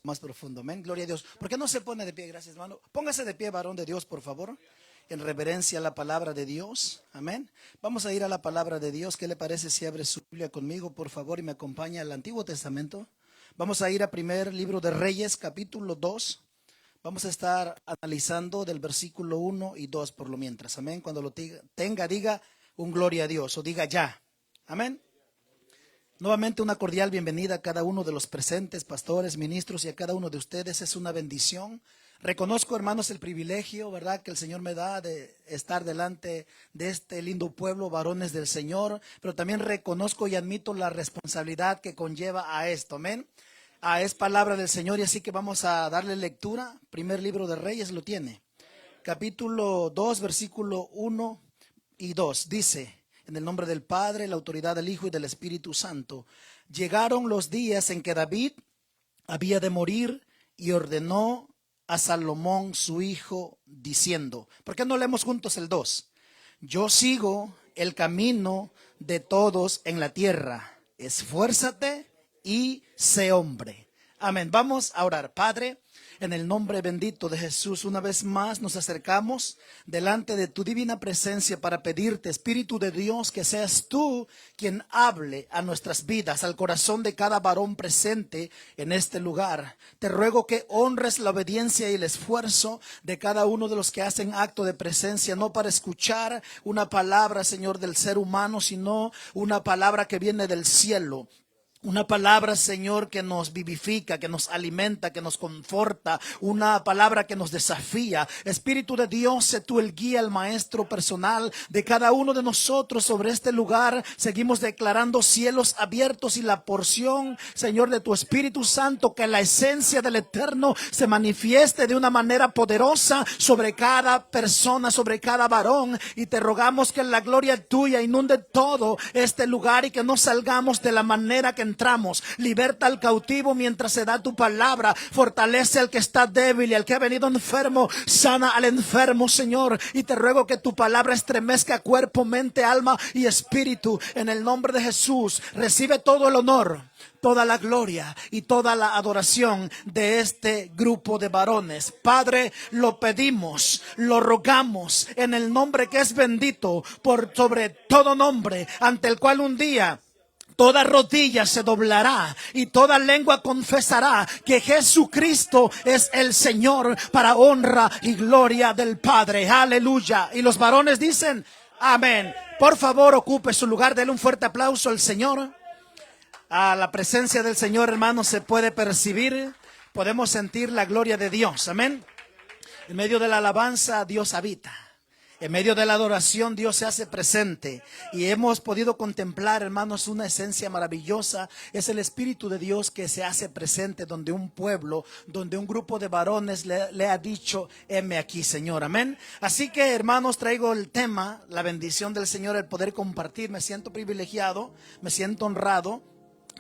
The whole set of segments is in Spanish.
Más profundo, amén, gloria a Dios. ¿Por qué no se pone de pie? Gracias, hermano. Póngase de pie, varón de Dios, por favor, en reverencia a la palabra de Dios, amén. Vamos a ir a la palabra de Dios. ¿Qué le parece si abre su Biblia conmigo, por favor, y me acompaña al Antiguo Testamento? Vamos a ir a primer libro de Reyes, capítulo 2. Vamos a estar analizando del versículo 1 y 2 por lo mientras, amén. Cuando lo tenga, diga un gloria a Dios o diga ya, amén. Nuevamente una cordial bienvenida a cada uno de los presentes, pastores, ministros, y a cada uno de ustedes. Es una bendición. Reconozco, hermanos, el privilegio, ¿verdad?, que el Señor me da de estar delante de este lindo pueblo, varones del Señor, pero también reconozco y admito la responsabilidad que conlleva a esto, amén. Es palabra del Señor, y así que vamos a darle lectura. Primer libro de Reyes lo tiene. Capítulo 2, versículo 1 y 2, dice: en el nombre del Padre, la autoridad del Hijo y del Espíritu Santo. Llegaron los días en que David había de morir y ordenó a Salomón su hijo diciendo, ¿por qué no leemos juntos el 2? Yo sigo el camino de todos en la tierra. Esfuérzate y sé hombre. Amén. Vamos a orar. Padre, en el nombre bendito de Jesús, una vez más nos acercamos delante de tu divina presencia para pedirte, Espíritu de Dios, que seas tú quien hable a nuestras vidas, al corazón de cada varón presente en este lugar. Te ruego que honres la obediencia y el esfuerzo de cada uno de los que hacen acto de presencia, no para escuchar una palabra, Señor, del ser humano, sino una palabra que viene del cielo. Una palabra, Señor, que nos vivifica, que nos alimenta, que nos conforta. Una palabra que nos desafía. Espíritu de Dios, sé tú el guía, el maestro personal de cada uno de nosotros sobre este lugar. Seguimos declarando cielos abiertos y la porción, Señor, de tu Espíritu Santo, que la esencia del Eterno se manifieste de una manera poderosa sobre cada persona, sobre cada varón. Y te rogamos que la gloria tuya inunde todo este lugar y que no salgamos de la manera que entramos. Liberta al cautivo mientras se da tu palabra. Fortalece al que está débil y al que ha venido enfermo. Sana al enfermo, Señor. Y te ruego que tu palabra estremezca cuerpo, mente, alma y espíritu. En el nombre de Jesús, recibe todo el honor, toda la gloria y toda la adoración de este grupo de varones. Padre, lo pedimos, lo rogamos en el nombre que es bendito por sobre todo nombre, ante el cual un día toda rodilla se doblará y toda lengua confesará que Jesucristo es el Señor, para honra y gloria del Padre. Aleluya. Y los varones dicen amén. Por favor, ocupe su lugar. Denle un fuerte aplauso al Señor. A la presencia del Señor, hermanos, se puede percibir. Podemos sentir la gloria de Dios. Amén. En medio de la alabanza, Dios habita. En medio de la adoración, Dios se hace presente. Y hemos podido contemplar, hermanos, una esencia maravillosa. Es el Espíritu de Dios que se hace presente donde un pueblo, donde un grupo de varones le ha dicho, heme aquí, Señor. Amén. Así que, hermanos, traigo el tema, la bendición del Señor, el poder compartir. Me siento privilegiado, me siento honrado.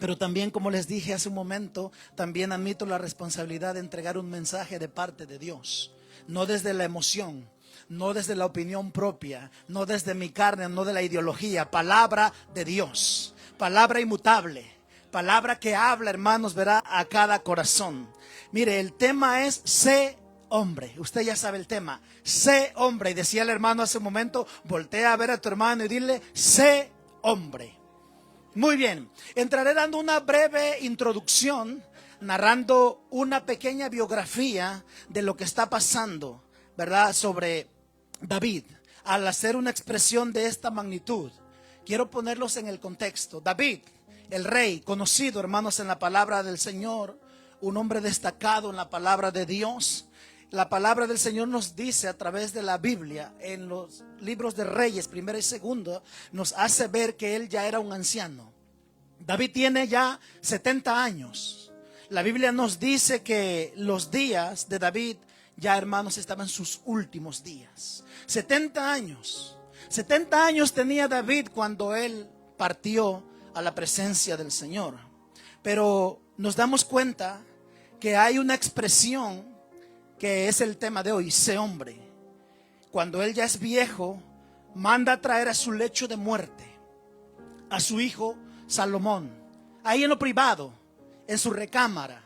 Pero también, como les dije hace un momento, también admito la responsabilidad de entregar un mensaje de parte de Dios. No desde la emoción, no desde la opinión propia, no desde mi carne, no de la ideología. Palabra de Dios, palabra inmutable, palabra que habla, hermanos, verá a cada corazón. Mire, el tema es sé hombre. Usted ya sabe el tema, sé hombre. Y decía el hermano hace un momento, voltea a ver a tu hermano y dile, sé hombre. Muy bien, entraré dando una breve introducción, narrando una pequeña biografía de lo que está pasando, ¿verdad?, sobre David. Al hacer una expresión de esta magnitud, quiero ponerlos en el contexto. David, el rey, conocido, hermanos, en la palabra del Señor, un hombre destacado en la palabra de Dios. La palabra del Señor nos dice a través de la Biblia, en los libros de Reyes, primero y segundo, nos hace ver que él ya era un anciano. David tiene ya 70 años. La Biblia nos dice que los días de David, ya, hermanos, estaban en sus últimos días. 70 años. 70 años tenía David cuando él partió a la presencia del Señor. Pero nos damos cuenta que hay una expresión que es el tema de hoy, sé hombre. Cuando él ya es viejo, manda a traer a su lecho de muerte a su hijo Salomón, ahí en lo privado, en su recámara.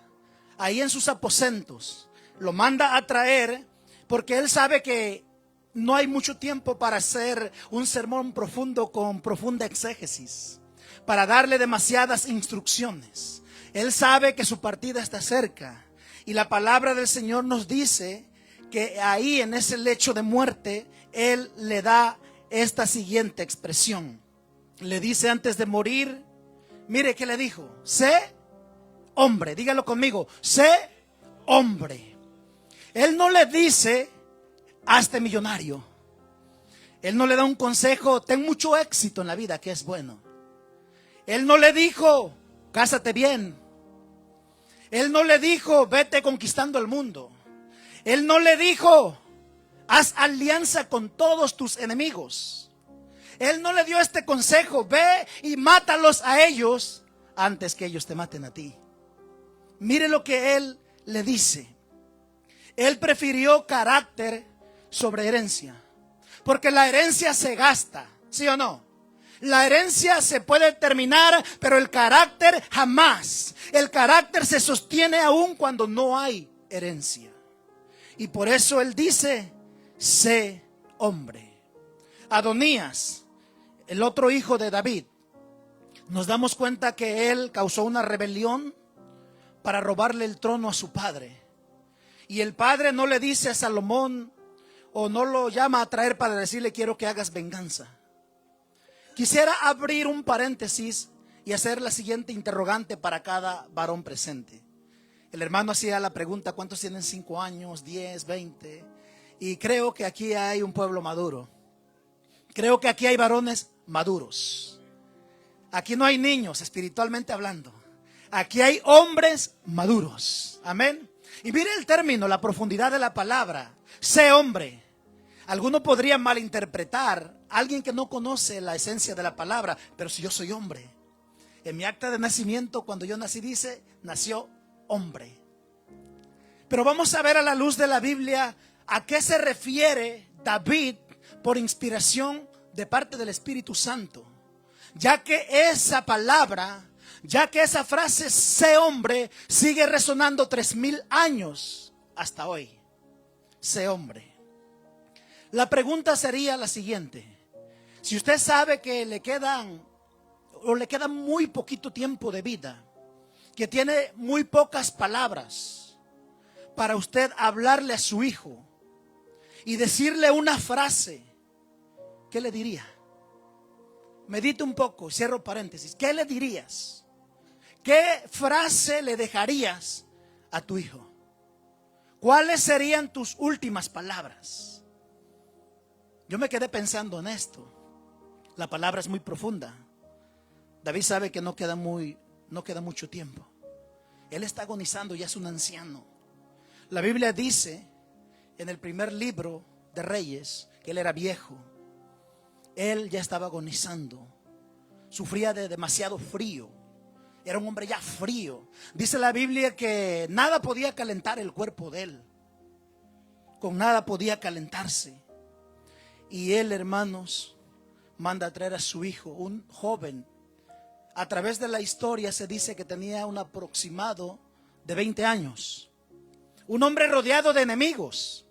ahí en sus aposentos. Lo manda a traer porque él sabe que no hay mucho tiempo para hacer un sermón profundo con profunda exégesis, para darle demasiadas instrucciones. Él sabe que su partida está cerca y la palabra del Señor nos dice que ahí en ese lecho de muerte Él le da esta siguiente expresión. Le dice antes de morir, mire qué le dijo: sé hombre. Dígalo conmigo: sé hombre. Él no le dice: hazte millonario. Él no le da un consejo: ten mucho éxito en la vida, que es bueno. Él no le dijo: cásate bien. Él no le dijo: vete conquistando el mundo. Él no le dijo: haz alianza con todos tus enemigos. Él no le dio este consejo: ve y mátalos a ellos antes que ellos te maten a ti. Mire lo que él le dice. Él prefirió carácter sobre herencia, porque la herencia se gasta, ¿sí o no? La herencia se puede terminar, pero el carácter jamás. El carácter se sostiene aún cuando no hay herencia. Y por eso él dice: sé hombre. Adonías, el otro hijo de David, nos damos cuenta que él causó una rebelión para robarle el trono a su padre. Y el padre no le dice a Salomón, o no lo llama a traer para decirle: quiero que hagas venganza. Quisiera abrir un paréntesis y hacer la siguiente interrogante para cada varón presente. El hermano hacía la pregunta: ¿cuántos tienen 5 años, 10, 20? Y creo que aquí hay un pueblo maduro. Creo que aquí hay varones maduros. Aquí no hay niños, espiritualmente hablando. Aquí hay hombres maduros. Amén. Y mire el término, la profundidad de la palabra: sé hombre. Alguno podría malinterpretar, alguien que no conoce la esencia de la palabra: pero si yo soy hombre. En mi acta de nacimiento, cuando yo nací, dice: nació hombre. Pero vamos a ver a la luz de la Biblia a qué se refiere David por inspiración de parte del Espíritu Santo. Ya que esa palabra, ya que esa frase sé hombre sigue resonando 3000 años hasta hoy. Sé hombre. La pregunta sería la siguiente: si usted sabe que le queda muy poquito tiempo de vida, que tiene muy pocas palabras para usted hablarle a su hijo y decirle una frase, ¿qué le diría? Medite un poco, cierro paréntesis. ¿Qué le dirías? ¿Qué frase le dejarías a tu hijo? ¿Cuáles serían tus últimas palabras? Yo me quedé pensando en esto. La palabra es muy profunda. David sabe que no queda mucho tiempo. Él está agonizando, ya es un anciano. La Biblia dice en el primer libro de Reyes que él era viejo. Él ya estaba agonizando. Sufría de demasiado frío. Era un hombre ya frío. Dice la Biblia que nada podía calentar el cuerpo de él. Con nada podía calentarse. Y él, hermanos, manda a traer a su hijo, un joven. A través de la historia se dice que tenía un aproximado de 20 años. Un hombre rodeado de enemigos.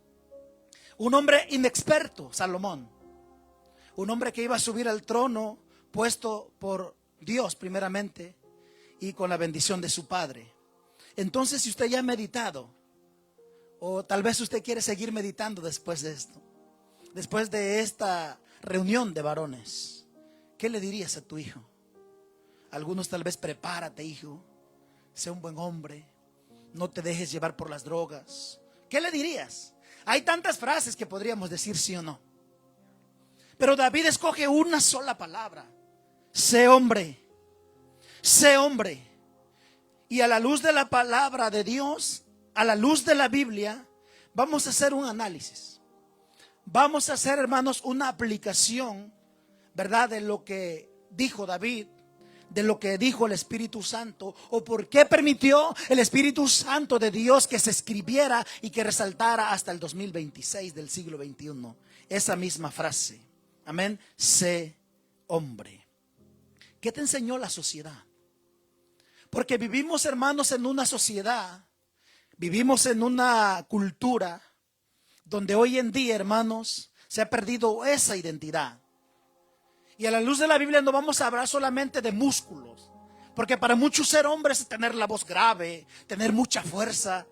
Un hombre inexperto, Salomón. Un hombre que iba a subir al trono puesto por Dios primeramente y con la bendición de su padre. Entonces, si usted ya ha meditado, o tal vez usted quiere seguir meditando después de esto, después de esta reunión de varones, ¿qué le dirías a tu hijo? Algunos tal vez: prepárate, hijo, sé un buen hombre, no te dejes llevar por las drogas. ¿Qué le dirías? Hay tantas frases que podríamos decir sí o no. Pero David escoge una sola palabra: sé hombre. Sé hombre. Y a la luz de la palabra de Dios, a la luz de la Biblia, vamos a hacer un análisis. Vamos a hacer, hermanos, una aplicación, ¿verdad?, de lo que dijo David, de lo que dijo el Espíritu Santo, o por qué permitió el Espíritu Santo de Dios que se escribiera y que resaltara hasta el 2026 del siglo XXI esa misma frase. Amén. Sé hombre. ¿Qué te enseñó la sociedad? Porque vivimos, hermanos, en una sociedad Vivimos en una cultura donde hoy en día, hermanos, se ha perdido esa identidad. Y a la luz de la Biblia no vamos a hablar solamente de músculos, porque para muchos ser hombre es tener la voz grave, tener mucha fuerza.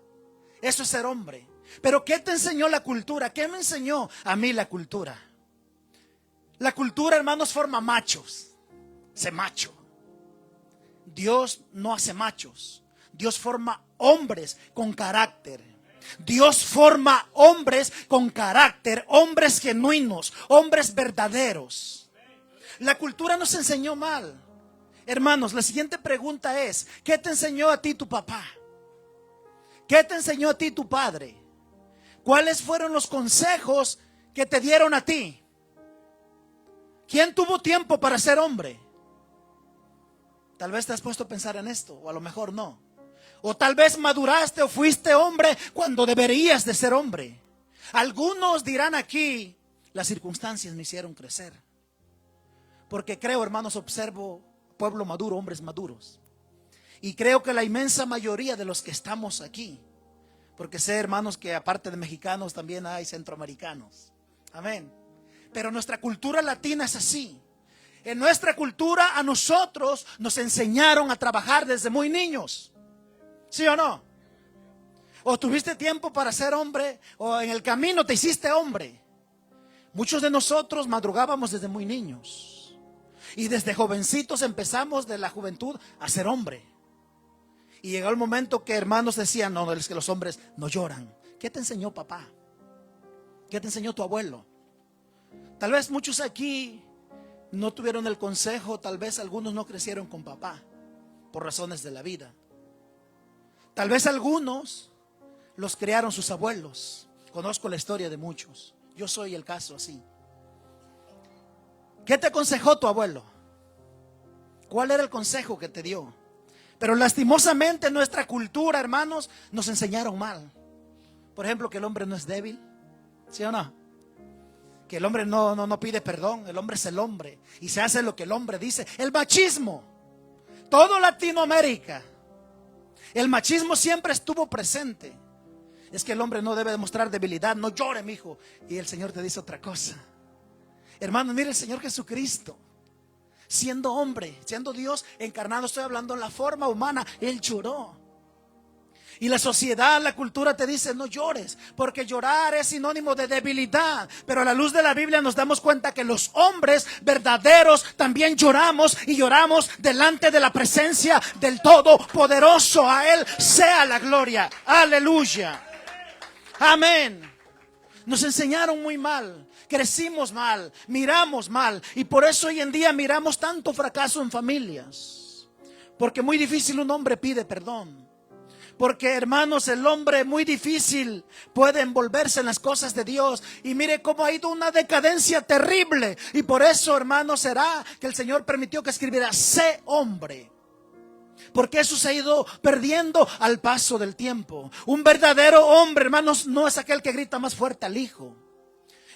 Eso es ser hombre. Pero ¿qué te enseñó la cultura? ¿Qué me enseñó a mí la cultura? La cultura, hermanos, forma machos. Se macho. Dios no hace machos. Dios forma hombres con carácter. Dios forma hombres con carácter, hombres genuinos, hombres verdaderos. La cultura nos enseñó mal. Hermanos, la siguiente pregunta es: ¿qué te enseñó a ti tu papá? ¿Qué te enseñó a ti tu padre? ¿Cuáles fueron los consejos que te dieron a ti? ¿Quién tuvo tiempo para ser hombre? Tal vez te has puesto a pensar en esto, o a lo mejor no. O tal vez maduraste o fuiste hombre cuando deberías de ser hombre. Algunos dirán aquí: las circunstancias me hicieron crecer. Porque creo, hermanos, observo pueblo maduro, hombres maduros. Y creo que la inmensa mayoría de los que estamos aquí, porque sé, hermanos, que aparte de mexicanos también hay centroamericanos. Amén. Pero nuestra cultura latina es así. En nuestra cultura a nosotros nos enseñaron a trabajar desde muy niños. ¿Sí o no? O tuviste tiempo para ser hombre, o en el camino te hiciste hombre. Muchos de nosotros madrugábamos desde muy niños. Y desde jovencitos empezamos de la juventud a ser hombre. Y llegó el momento que hermanos decían: no, es que los hombres no lloran. ¿Qué te enseñó papá? ¿Qué te enseñó tu abuelo? Tal vez muchos aquí no tuvieron el consejo, tal vez algunos no crecieron con papá por razones de la vida. Tal vez algunos los criaron sus abuelos. Conozco la historia de muchos. Yo soy el caso así. ¿Qué te aconsejó tu abuelo? ¿Cuál era el consejo que te dio? Pero lastimosamente en nuestra cultura, hermanos, nos enseñaron mal. Por ejemplo, que el hombre no es débil. ¿Sí o no? Que el hombre no pide perdón. El hombre es el hombre y se hace lo que el hombre dice. El machismo. Todo Latinoamérica. El machismo siempre estuvo presente. Es que el hombre no debe demostrar debilidad. No llore, mi hijo. Y el Señor te dice otra cosa. Hermano, mire, el Señor Jesucristo, siendo hombre, siendo Dios encarnado, estoy hablando en la forma humana, Él lloró. Y la sociedad, la cultura te dice: no llores, porque llorar es sinónimo de debilidad. Pero a la luz de la Biblia nos damos cuenta que los hombres verdaderos también lloramos, y lloramos delante de la presencia del Todopoderoso. A Él sea la gloria. Aleluya. Amén. Nos enseñaron muy mal, crecimos mal, miramos mal, y por eso hoy en día miramos tanto fracaso en familias. Porque muy difícil un hombre pide perdón. Porque, hermanos, el hombre muy difícil puede envolverse en las cosas de Dios. Y mire cómo ha ido una decadencia terrible. Y por eso, hermanos, será que el Señor permitió que escribiera: sé hombre. Porque eso se ha ido perdiendo al paso del tiempo. Un verdadero hombre, hermanos, no es aquel que grita más fuerte al hijo.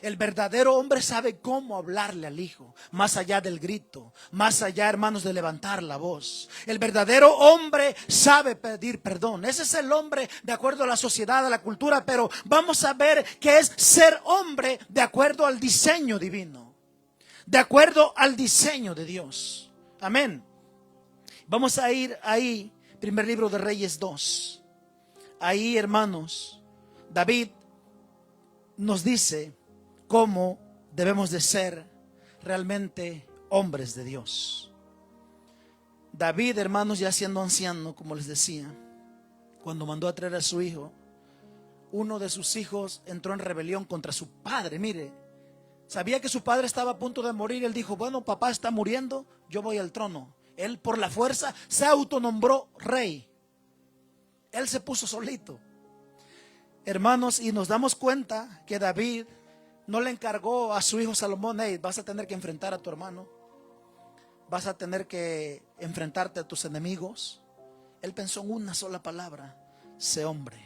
El verdadero hombre sabe cómo hablarle al hijo, más allá del grito, más allá, hermanos, de levantar la voz. El verdadero hombre sabe pedir perdón. Ese es el hombre de acuerdo a la sociedad, a la cultura. Pero vamos a ver qué es ser hombre de acuerdo al diseño divino, de acuerdo al diseño de Dios. Amén. Vamos a ir ahí, primer libro de Reyes 2. Ahí, hermanos, David nos dice cómo debemos de ser realmente hombres de Dios. David, hermanos, ya siendo anciano, como les decía, cuando mandó a traer a su hijo, uno de sus hijos entró en rebelión contra su padre. Mire, sabía que su padre estaba a punto de morir. Él dijo: bueno, papá está muriendo, yo voy al trono. Él por la fuerza se autonombró rey. Él se puso solito. Hermanos, y nos damos cuenta que David no le encargó a su hijo Salomón: hey, vas a tener que enfrentar a tu hermano, vas a tener que enfrentarte a tus enemigos. Él pensó en una sola palabra: sé hombre.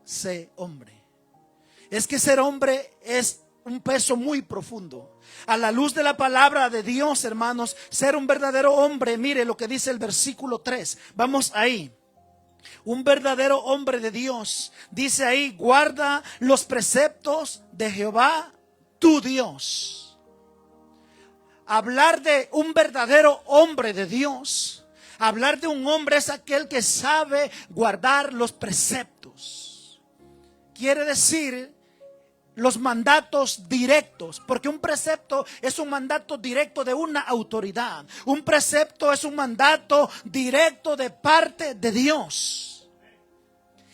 Sé hombre. Es que ser hombre es un peso muy profundo. A la luz de la palabra de Dios, hermanos, ser un verdadero hombre, mire lo que dice el versículo 3. Vamos ahí. Un verdadero hombre de Dios, dice ahí, guarda los preceptos de Jehová, tu Dios. Hablar de un verdadero hombre de Dios, hablar de un hombre es aquel que sabe guardar los preceptos. Quiere decir los mandatos directos, porque un precepto es un mandato directo de una autoridad. Un precepto es un mandato directo de parte de Dios.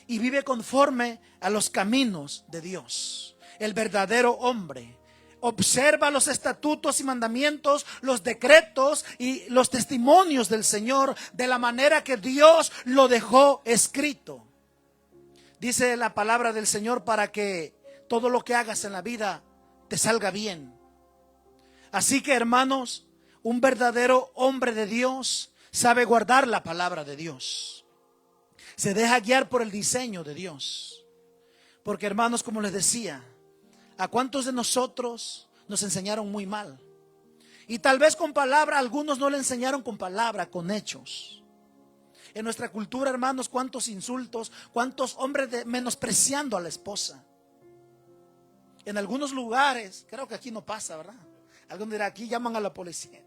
Y vive conforme a los caminos de Dios. El verdadero hombre observa los estatutos y mandamientos, los decretos y los testimonios del Señor de la manera que Dios lo dejó escrito. Dice la palabra del Señor para que todo lo que hagas en la vida te salga bien. Así que, hermanos, un verdadero hombre de Dios sabe guardar la palabra de Dios. Se deja guiar por el diseño de Dios. Porque, hermanos, como les decía, ¿a cuántos de nosotros nos enseñaron muy mal? Y tal vez con palabra, algunos no le enseñaron con palabra, con hechos. En nuestra cultura, hermanos, cuántos insultos, cuántos hombres menospreciando a la esposa. En algunos lugares, creo que aquí no pasa, ¿verdad? Algunos dirán, aquí llaman a la policía.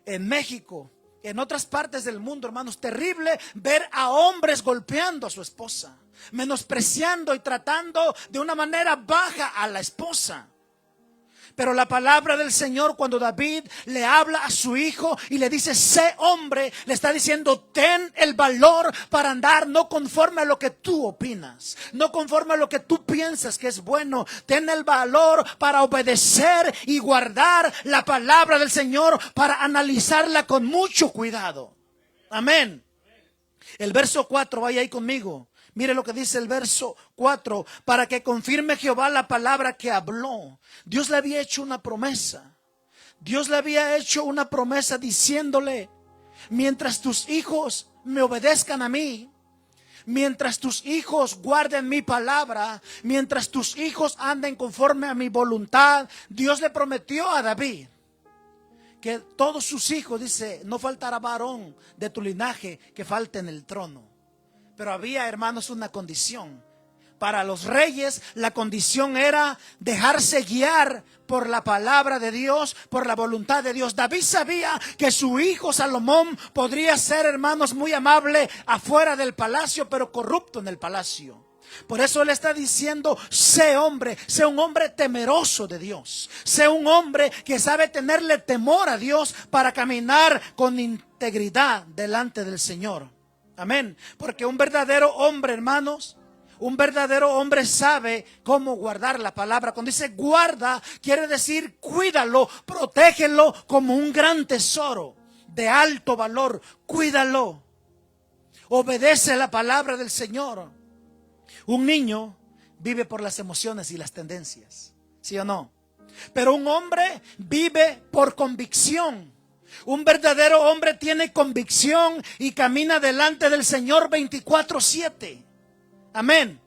En México, en otras partes del mundo, hermanos, terrible ver a hombres golpeando a su esposa, menospreciando y tratando de una manera baja a la esposa. Pero la palabra del Señor, cuando David le habla a su hijo y le dice, sé hombre, le está diciendo, ten el valor para andar no conforme a lo que tú opinas, no conforme a lo que tú piensas que es bueno. Ten el valor para obedecer y guardar la palabra del Señor, para analizarla con mucho cuidado. Amén. El verso 4, vaya ahí conmigo. Mire lo que dice el verso 4, para que confirme Jehová la palabra que habló. Dios le había hecho una promesa. Dios le había hecho una promesa diciéndole, mientras tus hijos me obedezcan a mí, mientras tus hijos guarden mi palabra, mientras tus hijos anden conforme a mi voluntad, Dios le prometió a David que todos sus hijos, dice, no faltará varón de tu linaje que falte en el trono. Pero había, hermanos, una condición. Para los reyes, la condición era dejarse guiar por la palabra de Dios, por la voluntad de Dios. David sabía que su hijo Salomón podría ser, hermanos, muy amable afuera del palacio, pero corrupto en el palacio. Por eso él está diciendo, sé hombre, sé un hombre temeroso de Dios. Sé un hombre que sabe tenerle temor a Dios para caminar con integridad delante del Señor. Amén. Porque un verdadero hombre, hermanos, un verdadero hombre sabe cómo guardar la palabra. Cuando dice guarda, quiere decir cuídalo, protégelo como un gran tesoro de alto valor. Cuídalo. Obedece la palabra del Señor. Un niño vive por las emociones y las tendencias, ¿sí o no? Pero un hombre vive por convicción. Un verdadero hombre tiene convicción y camina delante del Señor 24/7. Amén.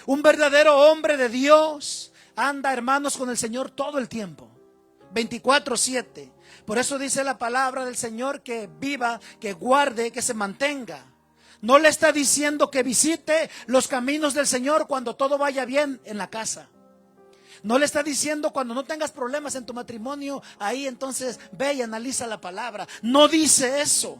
Un verdadero hombre de Dios anda, hermanos, con el Señor todo el tiempo, 24/7. Por eso dice la palabra del Señor que viva, que guarde, que se mantenga. No le está diciendo que visite los caminos del Señor cuando todo vaya bien en la casa. No le está diciendo cuando no tengas problemas en tu matrimonio, ahí entonces ve y analiza la palabra. No dice eso.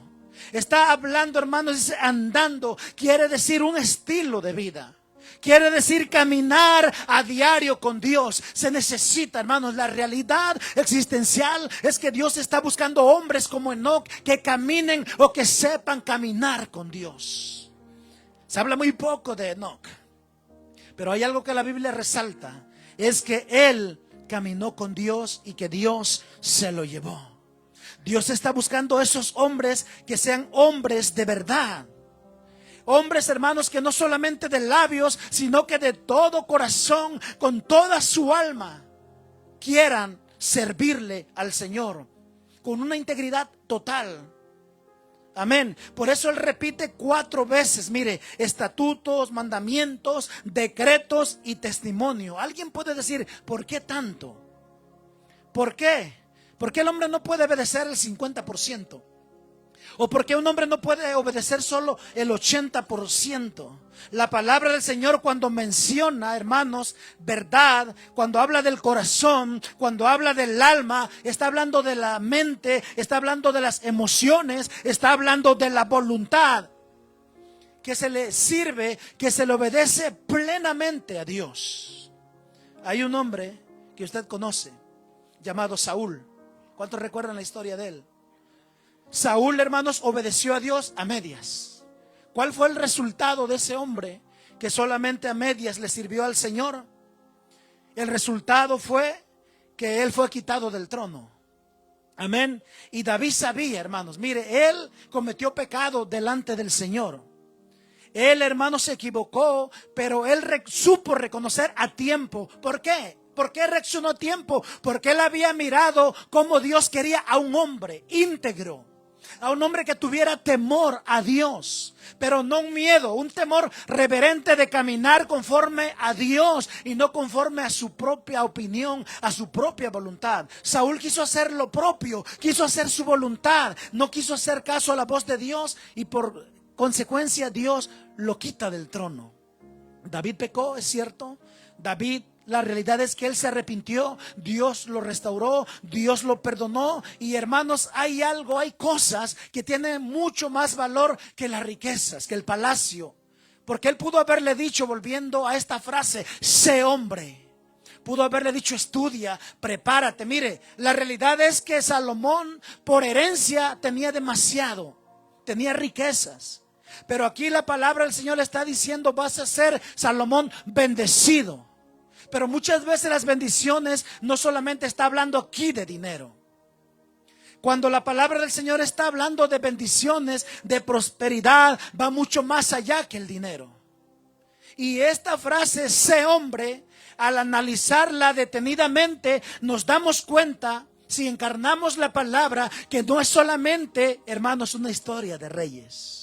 Está hablando, hermanos, dice andando. Quiere decir un estilo de vida. Quiere decir caminar a diario con Dios. Se necesita, hermanos, la realidad existencial es que Dios está buscando hombres como Enoc que caminen o que sepan caminar con Dios. Se habla muy poco de Enoc, pero hay algo que la Biblia resalta. Es que él caminó con Dios y que Dios se lo llevó. Dios está buscando esos hombres que sean hombres de verdad. Hombres, hermanos, que no solamente de labios, sino que de todo corazón, con toda su alma, quieran servirle al Señor con una integridad total. Amén. Por eso él repite 4 veces, mire, estatutos, mandamientos, decretos y testimonio. Alguien puede decir, ¿por qué tanto? ¿Por qué? ¿Por qué el hombre no puede obedecer el 50%? ¿O por qué un hombre no puede obedecer solo el 80%? La palabra del Señor cuando menciona, hermanos, verdad, cuando habla del corazón, cuando habla del alma, está hablando de la mente, está hablando de las emociones, está hablando de la voluntad, que se le sirve, que se le obedece plenamente a Dios. Hay un hombre que usted conoce, llamado Saúl. ¿Cuántos recuerdan la historia de él? Saúl, hermanos, obedeció a Dios a medias. ¿Cuál fue el resultado de ese hombre que solamente a medias le sirvió al Señor? El resultado fue que él fue quitado del trono. Amén. Y David sabía, hermanos, mire, él cometió pecado delante del Señor. Él, hermanos, se equivocó, pero él supo reconocer a tiempo. ¿Por qué? ¿Por qué reaccionó a tiempo? Porque él había mirado cómo Dios quería a un hombre íntegro, a un hombre que tuviera temor a Dios, pero no un miedo, un temor reverente de caminar conforme a Dios y no conforme a su propia opinión, a su propia voluntad. Saúl quiso hacer lo propio, quiso hacer su voluntad, no quiso hacer caso a la voz de Dios y por consecuencia Dios lo quita del trono. David pecó, es cierto. David, la realidad es que él se arrepintió, Dios lo restauró, Dios lo perdonó. Y hermanos, hay algo, hay cosas que tienen mucho más valor que las riquezas, que el palacio. Porque él pudo haberle dicho, volviendo a esta frase, sé hombre. Pudo haberle dicho, estudia, prepárate. Mire, la realidad es que Salomón por herencia tenía demasiado, tenía riquezas. Pero aquí la palabra del Señor le está diciendo, vas a ser, Salomón, bendecido. Pero muchas veces las bendiciones no solamente está hablando aquí de dinero. Cuando la palabra del Señor está hablando de bendiciones, de prosperidad, va mucho más allá que el dinero. Y esta frase, sé hombre, al analizarla detenidamente, nos damos cuenta, si encarnamos la palabra, que no es solamente, hermanos, una historia de reyes.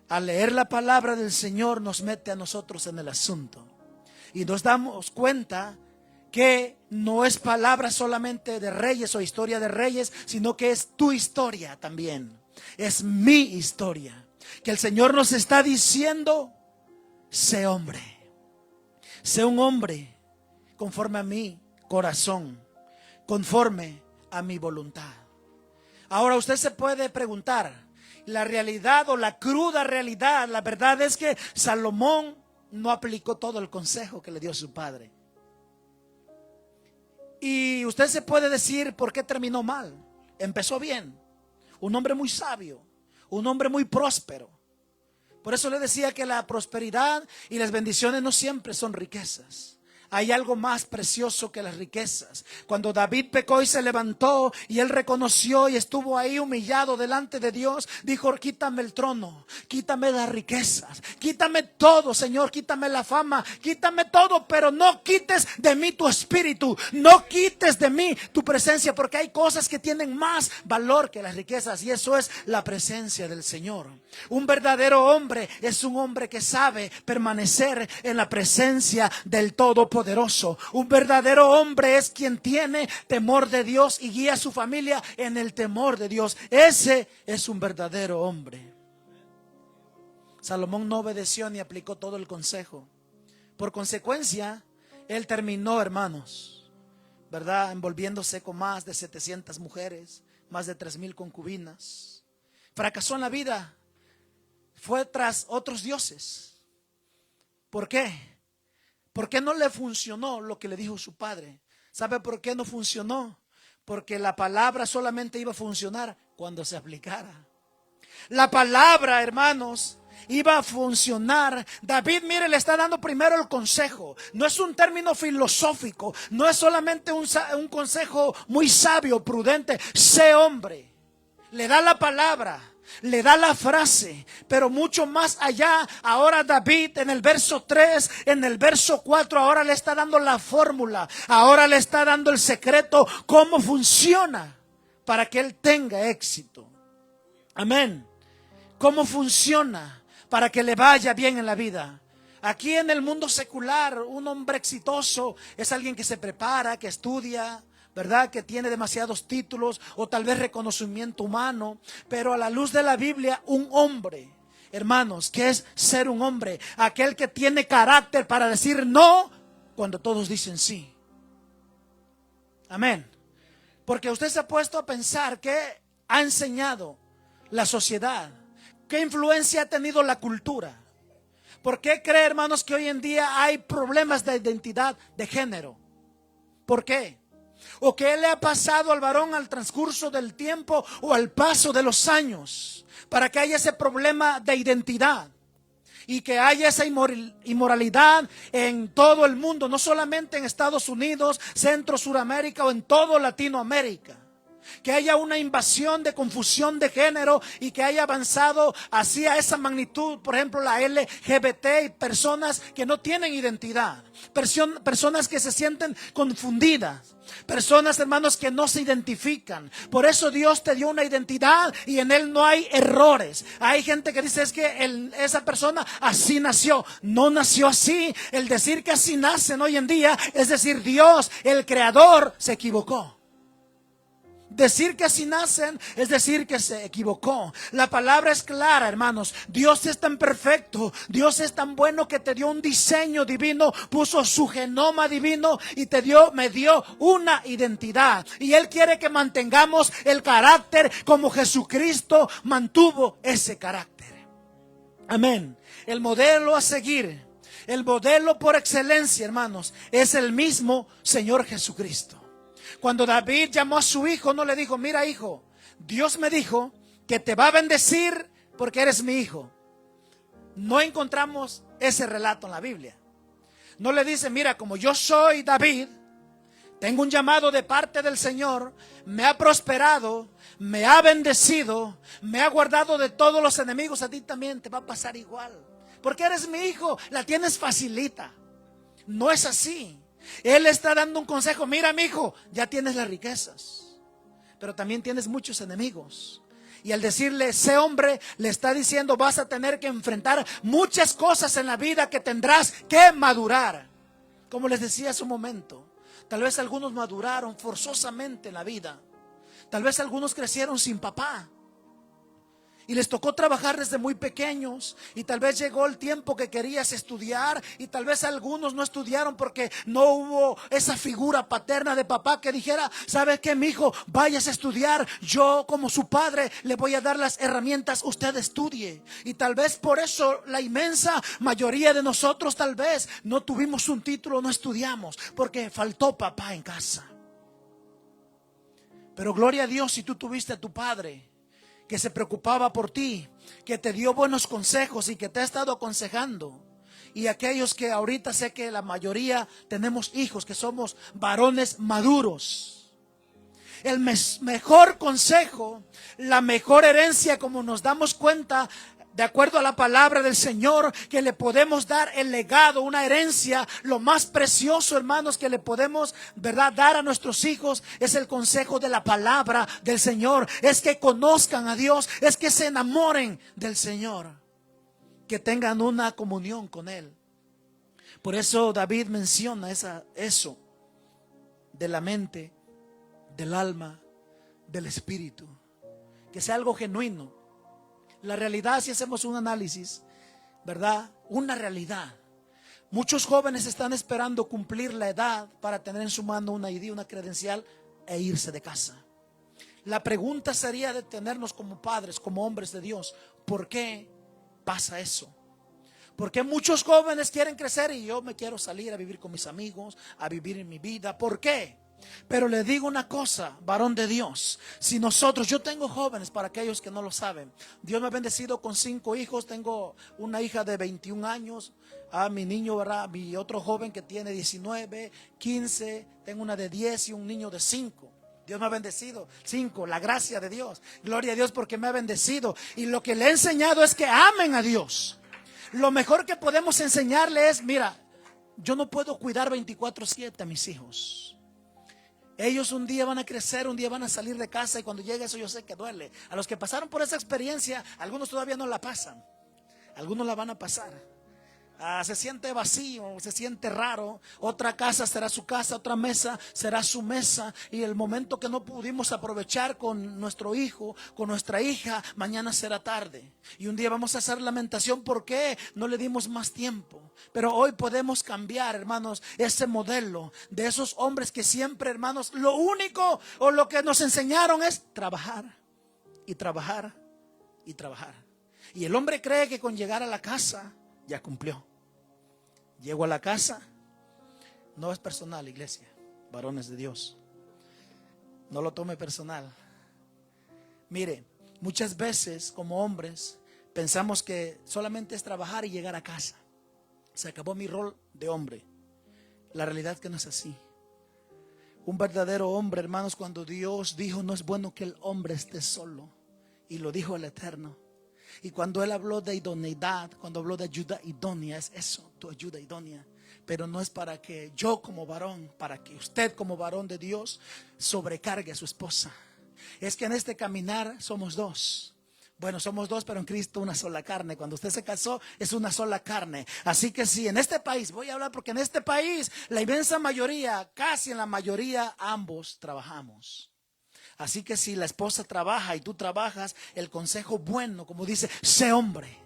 Al leer la palabra del Señor nos mete a nosotros en el asunto. Y nos damos cuenta que no es palabra solamente de reyes o historia de reyes, sino que es tu historia también. Es mi historia. Que el Señor nos está diciendo, sé hombre. Sé un hombre conforme a mi corazón, conforme a mi voluntad. Ahora usted se puede preguntar, la realidad o la cruda realidad, la verdad es que Salomón no aplicó todo el consejo que le dio su padre. Y usted se puede decir por qué terminó mal. Empezó bien, un hombre muy sabio, un hombre muy próspero. Por eso le decía que la prosperidad y las bendiciones no siempre son riquezas. Hay algo más precioso que las riquezas. Cuando David pecó y se levantó y él reconoció y estuvo ahí humillado delante de Dios, dijo, quítame el trono, quítame las riquezas, quítame todo, Señor, quítame la fama, quítame todo, pero no quites de mí tu espíritu, no quites de mí tu presencia, porque hay cosas que tienen más valor que las riquezas, y eso es la presencia del Señor. Un verdadero hombre es un hombre que sabe permanecer en la presencia del Todopoderoso. Un verdadero hombre es quien tiene temor de Dios y guía a su familia en el temor de Dios. Ese es un verdadero hombre. Salomón no obedeció ni aplicó todo el consejo. Por consecuencia, él terminó, hermanos, ¿verdad?, envolviéndose con más de 700 mujeres, más de 3,000 concubinas. Fracasó en la vida. Fue tras otros dioses. ¿Por qué? ¿Por qué no le funcionó lo que le dijo su padre? ¿Sabe por qué no funcionó? Porque la palabra solamente iba a funcionar cuando se aplicara. La palabra, hermanos, iba a funcionar. David, mire, le está dando primero el consejo. No es un término filosófico, no es solamente un consejo muy sabio, prudente. Sé hombre. Le da la palabra, le da la frase, pero mucho más allá. Ahora David en el verso 3, en el verso 4, ahora le está dando la fórmula, ahora le está dando el secreto, cómo funciona para que él tenga éxito. Amén. Cómo funciona para que le vaya bien en la vida. Aquí en el mundo secular, un hombre exitoso es alguien que se prepara, que estudia, ¿verdad?, que tiene demasiados títulos o tal vez reconocimiento humano, pero a la luz de la Biblia, un hombre, hermanos, ¿qué es ser un hombre? Aquel que tiene carácter para decir no cuando todos dicen sí. Amén. Porque usted se ha puesto a pensar qué ha enseñado la sociedad, qué influencia ha tenido la cultura. ¿Por qué cree, hermanos, que hoy en día hay problemas de identidad de género? ¿Por qué? ¿O qué le ha pasado al varón al transcurso del tiempo o al paso de los años para que haya ese problema de identidad y que haya esa inmoralidad en todo el mundo, no solamente en Estados Unidos, Centro, Suramérica o en todo Latinoamérica? Que haya una invasión de confusión de género y que haya avanzado hacia esa magnitud, por ejemplo la LGBT y personas que no tienen identidad, personas que se sienten confundidas, personas, hermanos, que no se identifican. Por eso Dios te dio una identidad y en Él no hay errores. Hay gente que dice es que esa persona así nació. No nació así. El decir que así nacen hoy en día es decir, Dios, el creador, se equivocó. Decir que así nacen es decir que se equivocó. La palabra es clara, hermanos. Dios es tan perfecto, Dios es tan bueno que te dio un diseño divino, puso su genoma divino y me dio una identidad. Y Él quiere que mantengamos el carácter como Jesucristo mantuvo ese carácter. Amén. El modelo a seguir, el modelo por excelencia, hermanos, es el mismo Señor Jesucristo. Cuando David llamó a su hijo, no le dijo, mira hijo, Dios me dijo que te va a bendecir porque eres mi hijo. No encontramos ese relato en la Biblia. No le dice, mira, como yo soy David, tengo un llamado de parte del Señor, me ha prosperado, me ha bendecido, me ha guardado de todos los enemigos, a ti también te va a pasar igual. Porque eres mi hijo, la tienes facilita. No es así. Él está dando un consejo, mira mi hijo, ya tienes las riquezas, pero también tienes muchos enemigos. Y al decirle, sé hombre, le está diciendo, vas a tener que enfrentar muchas cosas en la vida que tendrás que madurar. Como les decía hace un momento, tal vez algunos maduraron forzosamente en la vida. Tal vez algunos crecieron sin papá y les tocó trabajar desde muy pequeños, y tal vez llegó el tiempo que querías estudiar, y tal vez algunos no estudiaron porque no hubo esa figura paterna de papá que dijera, ¿sabe qué, mi hijo? Vayas a estudiar, yo como su padre le voy a dar las herramientas, usted estudie. Y tal vez por eso la inmensa mayoría de nosotros tal vez no tuvimos un título, no estudiamos, porque faltó papá en casa. Pero gloria a Dios si tú tuviste a tu padre que se preocupaba por ti, que te dio buenos consejos y que te ha estado aconsejando. Y aquellos que ahorita sé que la mayoría tenemos hijos, que somos varones maduros. El mejor consejo, la mejor herencia, como nos damos cuenta, de acuerdo a la palabra del Señor, que le podemos dar el legado, una herencia, lo más precioso, hermanos, que le podemos, ¿verdad?, dar a nuestros hijos, es el consejo de la palabra del Señor. Es que conozcan a Dios, es que se enamoren del Señor, que tengan una comunión con Él. Por eso David menciona eso de la mente, del alma, del espíritu, que sea algo genuino. La realidad, si hacemos un análisis, ¿verdad? Una realidad. Muchos jóvenes están esperando cumplir la edad para tener en su mano una ID, una credencial e irse de casa. La pregunta sería detenernos como padres, como hombres de Dios. ¿Por qué pasa eso? ¿Por qué muchos jóvenes quieren crecer y yo me quiero salir a vivir con mis amigos, a vivir en mi vida? ¿Por qué? Pero le digo una cosa, varón de Dios, si nosotros, yo tengo jóvenes, para aquellos que no lo saben, Dios me ha bendecido con 5 hijos, tengo una hija de 21 años, a mi niño, ¿verdad?, mi otro joven que tiene 19, 15, tengo una de 10 y un niño de 5. Dios me ha bendecido, 5, la gracia de Dios, gloria a Dios porque me ha bendecido. Y lo que le he enseñado es que amen a Dios. Lo mejor que podemos enseñarle es, mira, yo no puedo cuidar 24/7 a mis hijos. Ellos un día van a crecer, un día van a salir de casa y cuando llegue eso yo sé que duele. A los que pasaron por esa experiencia, algunos todavía no la pasan, algunos la van a pasar. Se siente vacío, se siente raro. Otra casa será su casa, otra mesa será su mesa. Y el momento que no pudimos aprovechar con nuestro hijo, con nuestra hija, mañana será tarde. Y un día vamos a hacer lamentación porque no le dimos más tiempo. Pero hoy podemos cambiar, hermanos, ese modelo de esos hombres que siempre, hermanos, lo único o lo que nos enseñaron es trabajar y trabajar y trabajar. Y el hombre cree que con llegar a la casa ya cumplió. Llego a la casa, no es personal, iglesia, varones de Dios, no lo tome personal. Mire, muchas veces como hombres pensamos que solamente es trabajar y llegar a casa. Se acabó mi rol de hombre. La realidad es que no es así. Un verdadero hombre, hermanos, cuando Dios dijo no es bueno que el hombre esté solo, y lo dijo el Eterno. Y cuando Él habló de idoneidad, cuando habló de ayuda idónea, es eso, tu ayuda idónea. Pero no es para que yo como varón, para que usted como varón de Dios sobrecargue a su esposa. Es que en este caminar somos dos. Bueno, somos dos, pero en Cristo una sola carne. Cuando usted se casó es una sola carne. Así que sí, en este país, voy a hablar porque en este país la inmensa mayoría, casi en la mayoría, ambos trabajamos. Así que si la esposa trabaja y tú trabajas, el consejo bueno, como dice, sé hombre.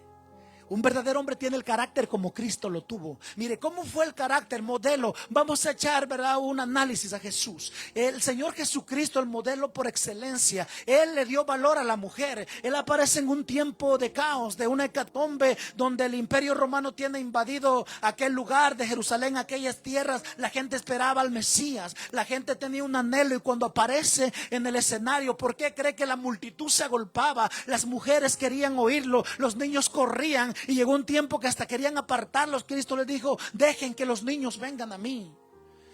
Un verdadero hombre tiene el carácter como Cristo lo tuvo. Mire, ¿cómo fue el carácter, modelo? Vamos a echar, ¿verdad?, un análisis a Jesús. El Señor Jesucristo, el modelo por excelencia. Él le dio valor a la mujer. Él aparece en un tiempo de caos, de una hecatombe, donde el imperio romano tiene invadido aquel lugar de Jerusalén, aquellas tierras. La gente esperaba al Mesías. La gente tenía un anhelo y cuando aparece en el escenario, ¿por qué cree que la multitud se agolpaba? Las mujeres querían oírlo, los niños corrían. Y llegó un tiempo que hasta querían apartarlos. Cristo les dijo, dejen que los niños vengan a mí.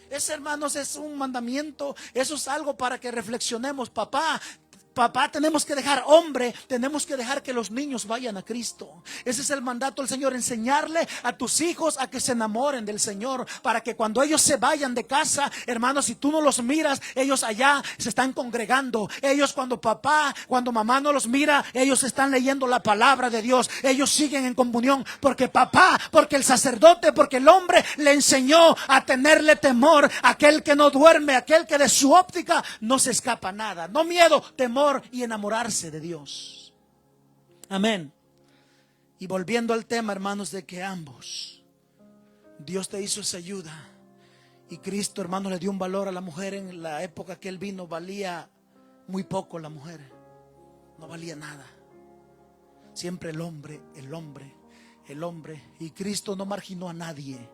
Ese, hermanos, es un mandamiento. Eso es algo para que reflexionemos. Papá, tenemos que dejar, hombre, tenemos que dejar que los niños vayan a Cristo. Ese es el mandato del Señor, enseñarle a tus hijos a que se enamoren del Señor, para que cuando ellos se vayan de casa, hermanos, si tú no los miras, ellos allá se están congregando. Ellos cuando mamá no los mira, ellos están leyendo la palabra de Dios. Ellos siguen en comunión, porque el sacerdote, porque el hombre le enseñó a tenerle temor. Aquel que no duerme, aquel que de su óptica no se escapa nada. No miedo, temor y enamorarse de Dios. Amén. Y volviendo al tema, hermanos, de que ambos, Dios te hizo esa ayuda. Y Cristo, hermanos, le dio un valor a la mujer. En la época que Él vino valía muy poco la mujer. No valía nada. Siempre el hombre. Y Cristo no marginó a nadie.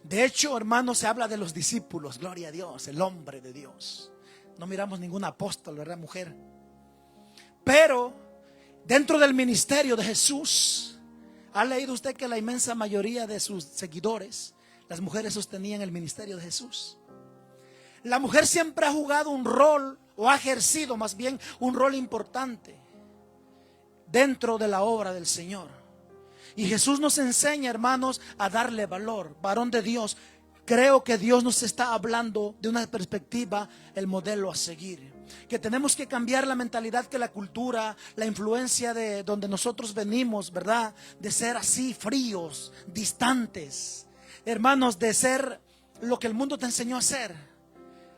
De hecho, hermanos, se habla de los discípulos. Gloria a Dios, el hombre de Dios. No miramos ningún apóstol, ¿verdad, mujer? Pero dentro del ministerio de Jesús, ¿ha leído usted que la inmensa mayoría de sus seguidores, las mujeres, sostenían el ministerio de Jesús? La mujer siempre ha jugado un rol, o ha ejercido más bien un rol importante dentro de la obra del Señor. Y Jesús nos enseña, hermanos, a darle valor. Varón de Dios, creo que Dios nos está hablando de una perspectiva, el modelo a seguir. Que tenemos que cambiar la mentalidad, que la cultura, la influencia de donde nosotros venimos, ¿verdad? De ser así fríos, distantes. Hermanos, de ser lo que el mundo te enseñó a ser.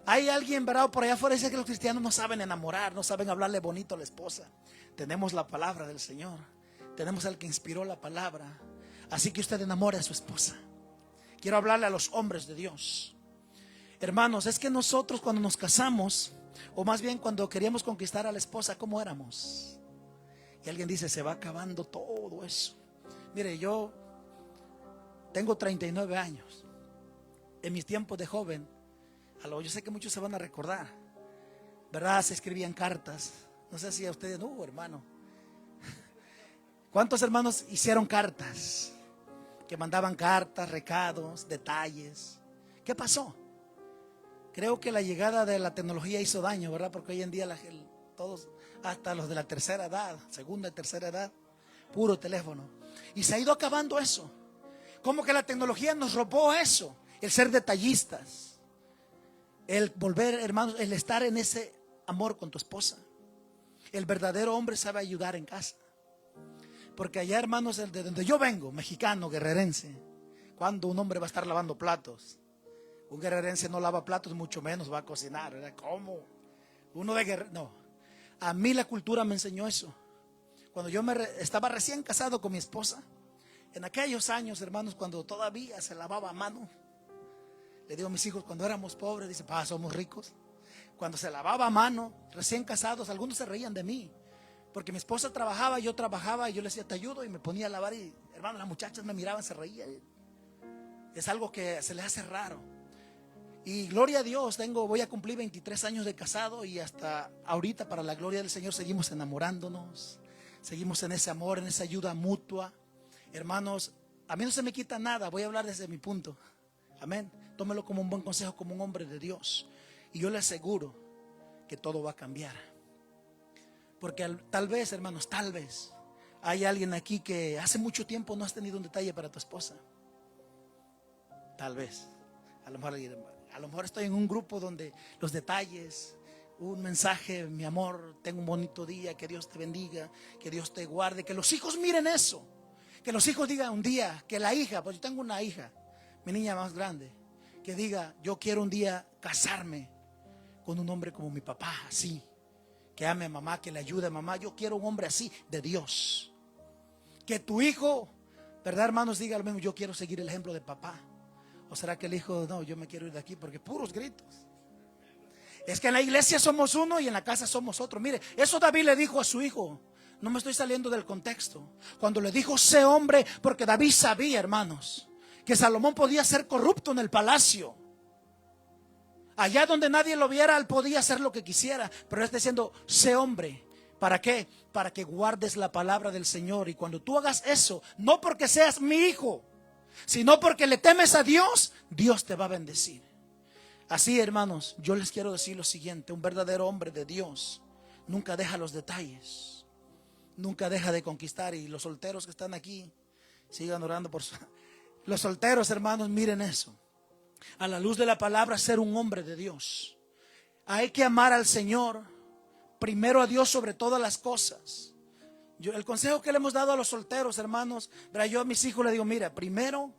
Hay alguien, ¿verdad?, por allá afuera dice que los cristianos no saben enamorar, no saben hablarle bonito a la esposa. Tenemos la palabra del Señor. Tenemos al que inspiró la palabra. Así que usted enamore a su esposa. Quiero hablarle a los hombres de Dios. Hermanos, es que nosotros cuando nos casamos, o más bien cuando queríamos conquistar a la esposa, ¿cómo éramos? Y alguien dice, se va acabando todo eso. Mire, yo tengo 39 años. En mis tiempos de joven, yo sé que muchos se van a recordar, ¿verdad? Se escribían cartas. No sé si a ustedes, no, hermano. ¿Cuántos hermanos hicieron cartas? Que mandaban cartas, recados, detalles. ¿Qué pasó? Creo que la llegada de la tecnología hizo daño, ¿verdad? Porque hoy en día todos, hasta los de la tercera edad, segunda y tercera edad, puro teléfono. Y se ha ido acabando eso. Como que la tecnología nos robó eso. El ser detallistas. El volver, hermanos, el estar en ese amor con tu esposa. El verdadero hombre sabe ayudar en casa. Porque allá, hermanos, de donde yo vengo, mexicano, guerrerense, ¿cuándo un hombre va a estar lavando platos? Un guerrerense no lava platos, mucho menos va a cocinar, ¿verdad? ¿Cómo? Uno de guerrero, no. A mí la cultura me enseñó eso. Cuando yo estaba recién casado con mi esposa, en aquellos años, hermanos, cuando todavía se lavaba a mano, le digo a mis hijos, cuando éramos pobres, dice, pa, somos ricos. Cuando se lavaba a mano, recién casados, algunos se reían de mí, porque mi esposa trabajaba, yo trabajaba, y yo le decía, te ayudo, y me ponía a lavar, y hermano, las muchachas me miraban, se reían. Es algo que se les hace raro. Y gloria a Dios, voy a cumplir 23 años de casado, y hasta ahorita, para la gloria del Señor, seguimos enamorándonos, seguimos en ese amor, en esa ayuda mutua. Hermanos, a mí no se me quita nada, voy a hablar desde mi punto. Amén. Tómelo como un buen consejo, como un hombre de Dios. Y yo le aseguro que todo va a cambiar. Porque tal vez, hermanos, tal vez hay alguien aquí que hace mucho tiempo no has tenido un detalle para tu esposa. Tal vez. A lo mejor estoy en un grupo donde los detalles, un mensaje, mi amor, tengo un bonito día, que Dios te bendiga, que Dios te guarde, que los hijos miren eso. Que los hijos digan un día, que la hija, pues yo tengo una hija, mi niña más grande, que diga, yo quiero un día casarme con un hombre como mi papá, así, que ame a mamá, que le ayude a mamá. Yo quiero un hombre así, de Dios. Que tu hijo, ¿verdad, hermanos? Diga lo mismo, yo quiero seguir el ejemplo de papá. ¿O será que el hijo, no, yo me quiero ir de aquí porque puros gritos? Es que en la iglesia somos uno y en la casa somos otro. Mire, eso David le dijo a su hijo. No me estoy saliendo del contexto. Cuando le dijo, sé hombre, porque David sabía, hermanos, que Salomón podía ser corrupto en el palacio. Allá donde nadie lo viera, él podía hacer lo que quisiera. Pero él está diciendo, sé hombre. ¿Para qué? Para que guardes la palabra del Señor. Y cuando tú hagas eso, no porque seas mi hijo, sino porque le temes a Dios, Dios te va a bendecir. Así, hermanos, yo les quiero decir lo siguiente: un verdadero hombre de Dios nunca deja los detalles, nunca deja de conquistar. Y los solteros que están aquí, sigan orando por los solteros, hermanos, miren eso. A la luz de la palabra, ser un hombre de Dios. Hay que amar al Señor, primero a Dios sobre todas las cosas. El consejo que le hemos dado a los solteros, hermanos, yo a mis hijos les digo, mira, primero,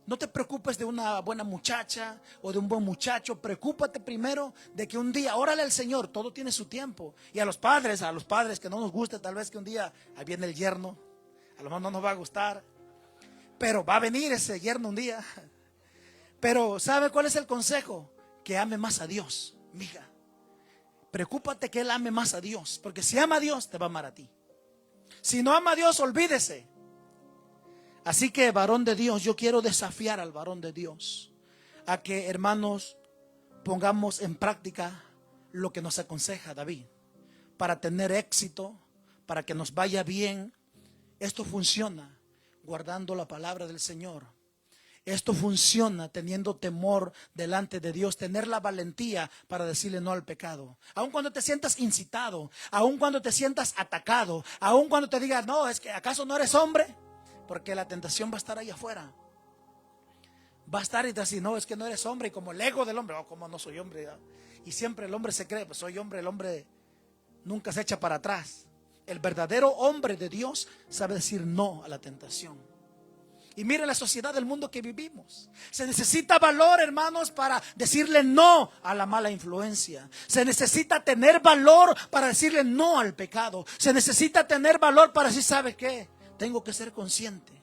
no te preocupes de una buena muchacha o de un buen muchacho. Preocúpate primero de que un día, órale al Señor, todo tiene su tiempo. Y a los padres que no nos guste, tal vez que un día ahí viene el yerno, a lo mejor no nos va a gustar, pero va a venir ese yerno un día. Pero ¿sabe cuál es el consejo? Que ame más a Dios, mija. Preocúpate que él ame más a Dios, porque si ama a Dios, te va a amar a ti. Si no ama a Dios, olvídese. Así que, varón de Dios, yo quiero desafiar al varón de Dios a que, hermanos, pongamos en práctica lo que nos aconseja David para tener éxito, para que nos vaya bien. Esto funciona guardando la palabra del Señor. Esto funciona teniendo temor delante de Dios, tener la valentía para decirle no al pecado. Aun cuando te sientas incitado, aun cuando te sientas atacado, aun cuando te digas, no, es que ¿acaso no eres hombre? Porque la tentación va a estar ahí afuera. Va a estar y te dice, no, es que no eres hombre. Y como el ego del hombre, como no soy hombre. Y siempre el hombre se cree, pues soy hombre, el hombre nunca se echa para atrás. El verdadero hombre de Dios sabe decir no a la tentación. Y mire la sociedad del mundo que vivimos. Se necesita valor, hermanos, para decirle no a la mala influencia. Se necesita tener valor para decirle no al pecado. Se necesita tener valor para decir, ¿sabe qué? Tengo que ser consciente.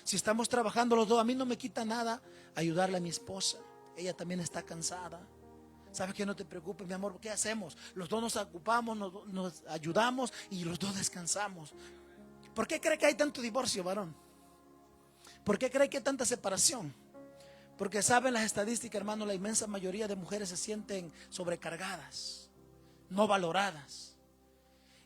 Si estamos trabajando los dos, a mí no me quita nada ayudarle a mi esposa. Ella también está cansada. ¿Sabes qué? No te preocupes, mi amor. ¿Qué hacemos? Los dos nos ocupamos, nos ayudamos y los dos descansamos. ¿Por qué cree que hay tanto divorcio, varón? ¿Por qué cree que hay tanta separación? Porque saben las estadísticas, hermano, la inmensa mayoría de mujeres se sienten sobrecargadas, no valoradas.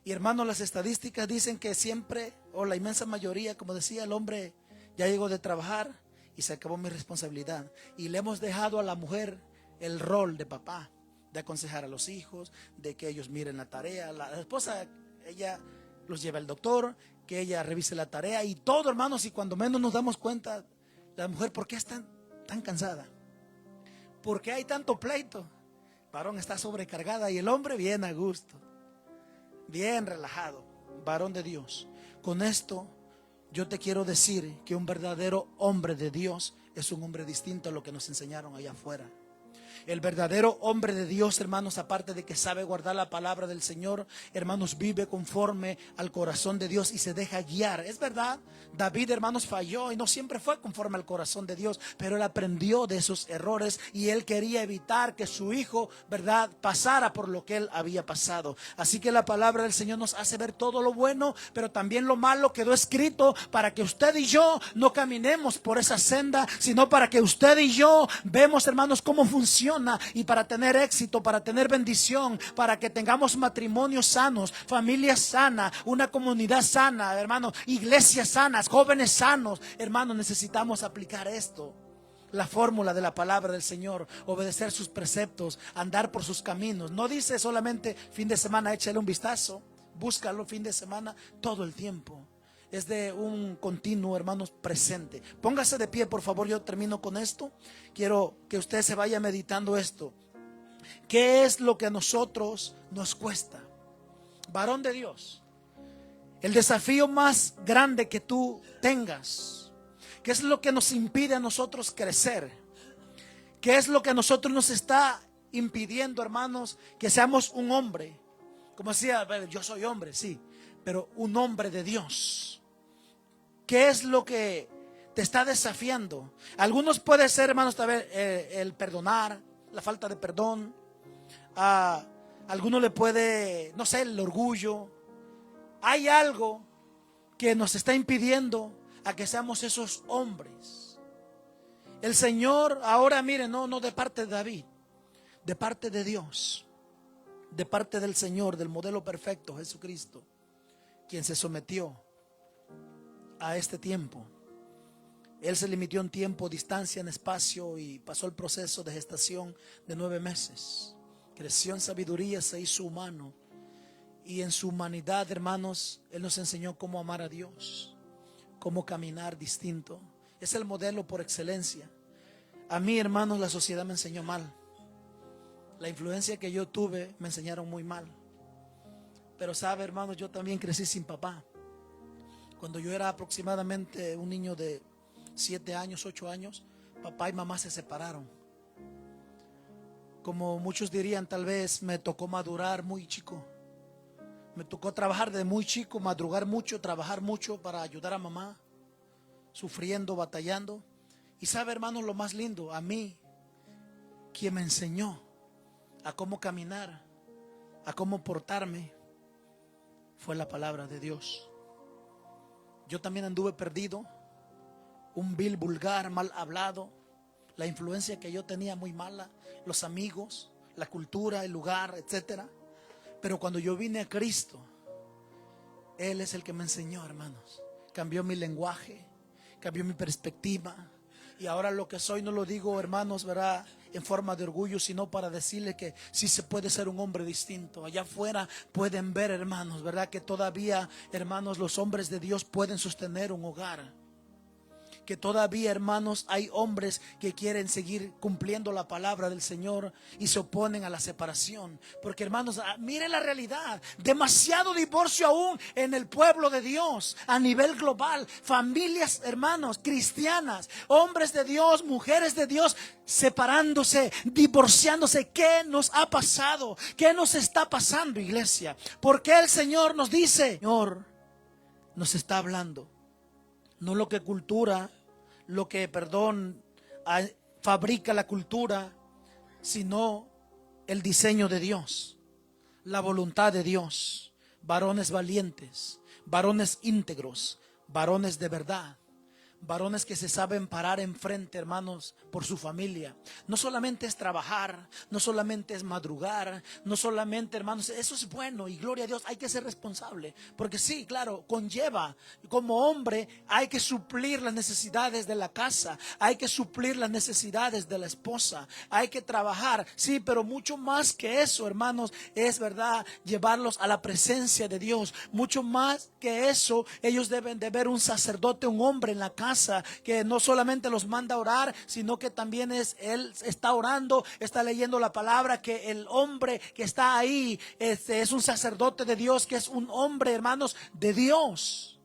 Y hermano, las estadísticas dicen que siempre, o la inmensa mayoría, como decía, el hombre ya llegó de trabajar y se acabó mi responsabilidad. Y le hemos dejado a la mujer el rol de papá, de aconsejar a los hijos, de que ellos miren la tarea. La esposa, ella los lleva al doctor, que ella revise la tarea y todo, hermanos. Y cuando menos nos damos cuenta, la mujer, ¿por qué está tan cansada? ¿Por qué hay tanto pleito? Varón está sobrecargada y el hombre bien a gusto, bien relajado. Varón de Dios, con esto yo te quiero decir que un verdadero hombre de Dios es un hombre distinto a lo que nos enseñaron allá afuera. El verdadero hombre de Dios, hermanos, aparte de que sabe guardar la palabra del Señor, hermanos, vive conforme al corazón de Dios y se deja guiar. Es verdad, David, hermanos, falló y no siempre fue conforme al corazón de Dios, pero él aprendió de esos errores y él quería evitar que su hijo, verdad, pasara por lo que él había pasado. Así que la palabra del Señor nos hace ver todo lo bueno, pero también lo malo quedó escrito para que usted y yo no caminemos por esa senda, sino para que usted y yo vemos, hermanos, cómo funciona. Y para tener éxito, para tener bendición, para que tengamos matrimonios sanos, familias sanas, una comunidad sana, hermanos, iglesias sanas, jóvenes sanos, hermanos, necesitamos aplicar esto. La fórmula de la palabra del Señor, obedecer sus preceptos, andar por sus caminos. No dice solamente fin de semana, échale un vistazo, búscalo fin de semana, todo el tiempo. Es de un continuo, hermanos, presente. Póngase de pie, por favor, yo termino con esto. Quiero que usted se vaya meditando esto. ¿Qué es lo que a nosotros nos cuesta? Varón de Dios, el desafío más grande que tú tengas, ¿qué es lo que nos impide a nosotros crecer? ¿Qué es lo que a nosotros nos está impidiendo, hermanos, que seamos un hombre? Como decía, yo soy hombre, sí, pero un hombre de Dios. ¿Qué es lo que te está desafiando? Algunos puede ser, hermanos, también el perdonar, la falta de perdón. A algunos le puede, no sé, el orgullo. Hay algo que nos está impidiendo a que seamos esos hombres. El Señor ahora, mire, no de parte de David, de parte de Dios, de parte del Señor, del modelo perfecto, Jesucristo, quien se sometió a este tiempo. Él se limitó en tiempo, distancia, en espacio y pasó el proceso de gestación de 9 meses. Creció en sabiduría, se hizo humano y en su humanidad, hermanos, Él nos enseñó cómo amar a Dios, cómo caminar distinto. Es el modelo por excelencia. A mí, hermanos, la sociedad me enseñó mal. La influencia que yo tuve me enseñaron muy mal. Pero sabe, hermanos, yo también crecí sin papá. Cuando yo era aproximadamente un niño de 7 años, 8 años, papá y mamá se separaron. Como muchos dirían, tal vez me tocó madurar muy chico. Me tocó trabajar de muy chico, madrugar mucho, trabajar mucho para ayudar a mamá, sufriendo, batallando. Y sabe, hermanos, lo más lindo, a mí, quien me enseñó a cómo caminar, a cómo portarme, fue la palabra de Dios. Yo también anduve perdido, un vil vulgar, mal hablado, la influencia que yo tenía muy mala, los amigos, la cultura, el lugar, etcétera. Pero cuando yo vine a Cristo, Él es el que me enseñó, hermanos. Cambió mi lenguaje, cambió mi perspectiva. Y ahora lo que soy no lo digo, hermanos, ¿verdad?, en forma de orgullo, sino para decirle que sí se puede ser un hombre distinto. Allá afuera pueden ver, hermanos, ¿verdad?, que todavía, hermanos, los hombres de Dios pueden sostener un hogar. Que todavía, hermanos, hay hombres que quieren seguir cumpliendo la palabra del Señor y se oponen a la separación. Porque, hermanos, miren la realidad. Demasiado divorcio aún en el pueblo de Dios a nivel global. Familias, hermanos, cristianas, hombres de Dios, mujeres de Dios, separándose, divorciándose. ¿Qué nos ha pasado? ¿Qué nos está pasando, iglesia? Porque el Señor nos dice, Señor nos está hablando. No lo que cultura, lo que, fabrica la cultura, sino el diseño de Dios, la voluntad de Dios. Varones valientes, varones íntegros, varones de verdad. Varones que se saben parar enfrente, hermanos, por su familia. No solamente es trabajar, no solamente es madrugar, no solamente, hermanos, eso es bueno y gloria a Dios, hay que ser responsable. Porque sí, claro, conlleva, como hombre hay que suplir las necesidades de la casa, hay que suplir las necesidades de la esposa, hay que trabajar, sí, pero mucho más que eso, hermanos, es verdad, llevarlos a la presencia de Dios. Mucho más que eso, ellos deben de ver un sacerdote, un hombre en la casa, que no solamente los manda a orar, sino que también él está orando, está leyendo la palabra, que el hombre que está ahí es un sacerdote de Dios, que es un hombre, hermanos, de Dios.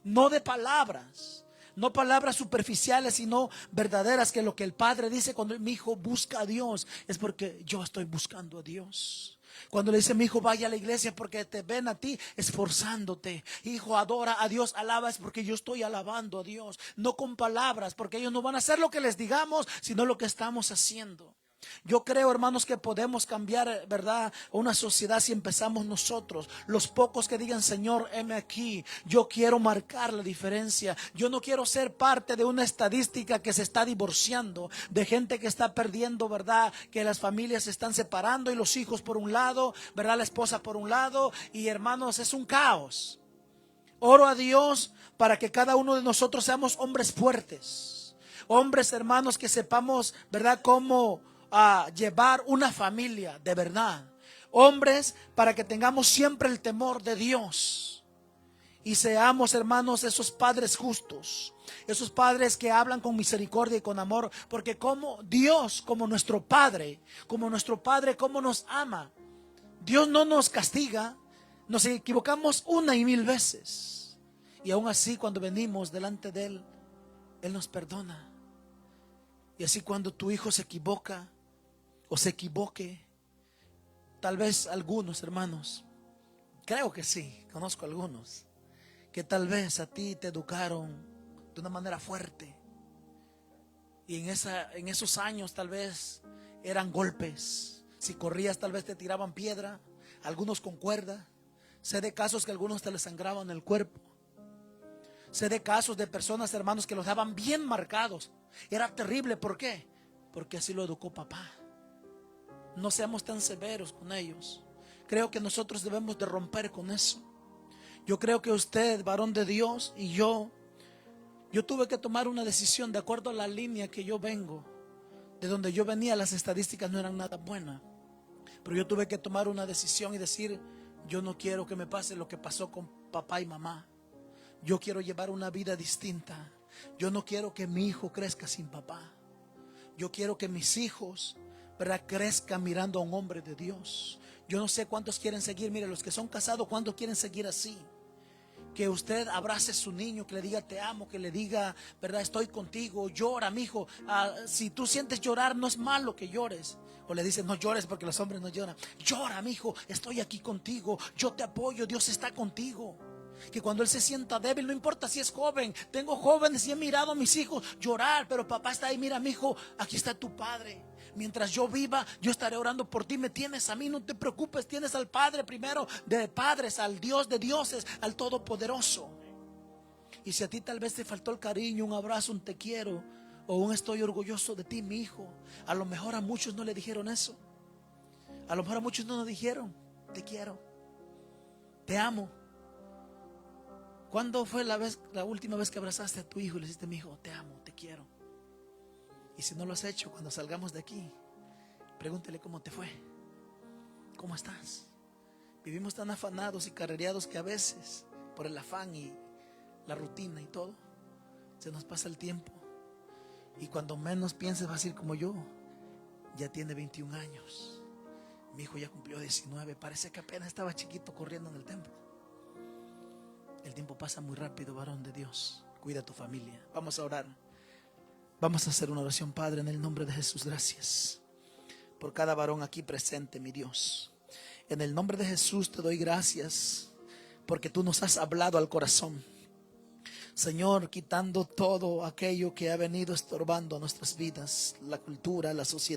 no de palabras. No palabras superficiales, sino verdaderas, que lo que el Padre dice cuando mi hijo busca a Dios es porque yo estoy buscando a Dios. Cuando le dice mi hijo vaya a la iglesia porque te ven a ti esforzándote. Hijo, adora a Dios, alaba, es porque yo estoy alabando a Dios. No con palabras, porque ellos no van a hacer lo que les digamos, sino lo que estamos haciendo. Yo creo, hermanos, que podemos cambiar, ¿verdad?, una sociedad si empezamos nosotros. Los pocos que digan, Señor, heme aquí. Yo quiero marcar la diferencia. Yo no quiero ser parte de una estadística que se está divorciando, de gente que está perdiendo, ¿verdad?, que las familias se están separando y los hijos por un lado, ¿verdad?, la esposa por un lado. Y hermanos, es un caos. Oro a Dios para que cada uno de nosotros seamos hombres fuertes. Hombres, hermanos, que sepamos, ¿verdad?, cómo llevar una familia de verdad. Hombres para que tengamos siempre el temor de Dios. Y seamos, hermanos, esos padres justos. Esos padres que hablan con misericordia y con amor. Porque como Dios, como nuestro Padre, cómo nos ama. Dios no nos castiga. Nos equivocamos 1 y 1000 veces. Y aún así, cuando venimos delante de Él, Él nos perdona. Y así cuando tu hijo se equivoca o se equivoque, tal vez algunos, hermanos, creo que sí, conozco algunos, que tal vez a ti te educaron de una manera fuerte. Y en esos años tal vez eran golpes. Si corrías tal vez te tiraban piedra, algunos con cuerda. Sé de casos que algunos te les sangraban el cuerpo. Sé de casos de personas, hermanos, que los daban bien marcados. Era terrible, ¿por qué? Porque así lo educó papá. No seamos tan severos con ellos. Creo que nosotros debemos de romper con eso. Yo creo que usted, varón de Dios, y yo tuve que tomar una decisión de acuerdo a la línea que yo vengo. De donde yo venía, las estadísticas no eran nada buenas. Pero yo tuve que tomar una decisión y decir, yo no quiero que me pase lo que pasó con papá y mamá. Yo quiero llevar una vida distinta. Yo no quiero que mi hijo crezca sin papá. Yo quiero que mis hijos, ¿verdad?, crezcan mirando a un hombre de Dios. Yo no sé cuántos quieren seguir. Mire, los que son casados, ¿cuántos quieren seguir así? Que usted abrace a su niño, que le diga te amo, que le diga, ¿verdad?, estoy contigo. Llora, mi hijo. Si tú sientes llorar, no es malo que llores. O le dicen no llores porque los hombres no lloran. Llora, mi hijo, estoy aquí contigo. Yo te apoyo, Dios está contigo. Que cuando él se sienta débil, no importa si es joven. Tengo jóvenes y he mirado a mis hijos llorar, pero papá está ahí. Mira, mi hijo, aquí está tu padre. Mientras yo viva, yo estaré orando por ti. Me tienes a mí, no te preocupes. Tienes al Padre primero de padres, al Dios de dioses, al Todopoderoso. Y si a ti tal vez te faltó el cariño, un abrazo, un te quiero, o un estoy orgulloso de ti, mi hijo, a lo mejor a muchos no le dijeron eso. A lo mejor a muchos no nos dijeron te quiero, te amo. ¿Cuándo fue la última vez que abrazaste a tu hijo y le dijiste, mi hijo, te amo, te quiero? Y si no lo has hecho, cuando salgamos de aquí, pregúntele cómo te fue, cómo estás. Vivimos tan afanados y carrereados que a veces, por el afán y la rutina y todo, se nos pasa el tiempo. Y cuando menos pienses, va a decir como yo, ya tiene 21 años. Mi hijo ya cumplió 19, parece que apenas estaba chiquito corriendo en el templo. El tiempo pasa muy rápido, varón de Dios. Cuida a tu familia. Vamos a orar. Vamos a hacer una oración. Padre, en el nombre de Jesús, gracias por cada varón aquí presente, mi Dios. En el nombre de Jesús te doy gracias porque tú nos has hablado al corazón, Señor, quitando todo aquello que ha venido estorbando nuestras vidas, la cultura, la sociedad.